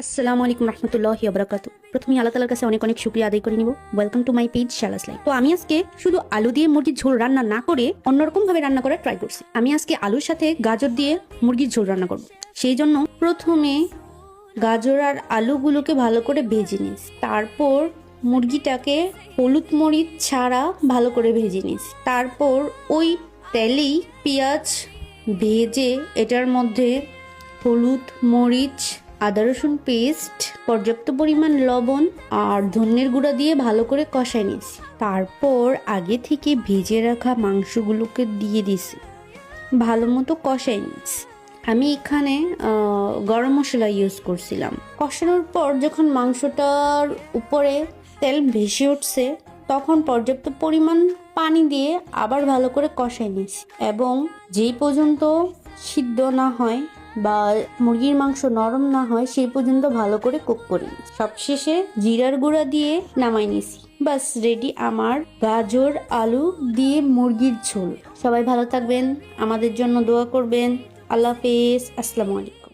আসসালামু আলাইকুম রহমতুল্লাহি ওয়া বারাকাতুহু। প্রথমেই আল্লাহ তাআলার কাছে অনেক অনেক শুকরিয়া আদায় করে নিব। ওয়েলকাম টু মাই পেজ শালাস লাইফ। তো আমি আজকে শুধু আলু দিয়ে মুরগির ঝোল রান্না না করে অন্যরকম ভাবে রান্না করার ট্রাই করছি। আমি আজকে আলুর সাথে গাজর দিয়ে মুরগির ঝোল রান্না করব। সেই জন্য প্রথমে গাজর আর আলুগুলোকে ভালো করে ভেজে নিস, তারপর মুরগিটাকে হলুদ মরিচ ছাড়া ভালো করে ভেজে নিস, তারপর ওই তেলেই পেঁয়াজ ভেজে এটার মধ্যে হলুদ মরিচ আদা রসুন পেস্ট পর্যাপ্ত পরিমাণ লবণ আর ধনিয়ার গুঁড়া দিয়ে ভালো করে কষাই নিয়েছি। তারপর আগে থেকে ভেজে রাখা মাংসগুলোকে দিয়ে দিছি, ভালো মতো কষাই নিয়েছি। আমি এখানে গরম মশলা ইউজ করছিলাম। কষানোর পর যখন মাংসটার উপরে তেল ভেসে উঠছে তখন পর্যাপ্ত পরিমাণ পানি দিয়ে আবার ভালো করে কষাই নিয়েছি এবং যেই পর্যন্ত সিদ্ধ না হয় বা মুরগির মাংস নরম না হয় সেই পর্যন্ত ভালো করে কুক করে নিয়েছি। সবশেষে জিরার গুঁড়া দিয়ে নামাই নিয়েছি। বাস রেডি আমার গাজর আলু দিয়ে মুরগির ঝোল। সবাই ভালো থাকবেন, আমাদের জন্য দোয়া করবেন। আল্লাহ হাফেজ, আসসালামু আলাইকুম।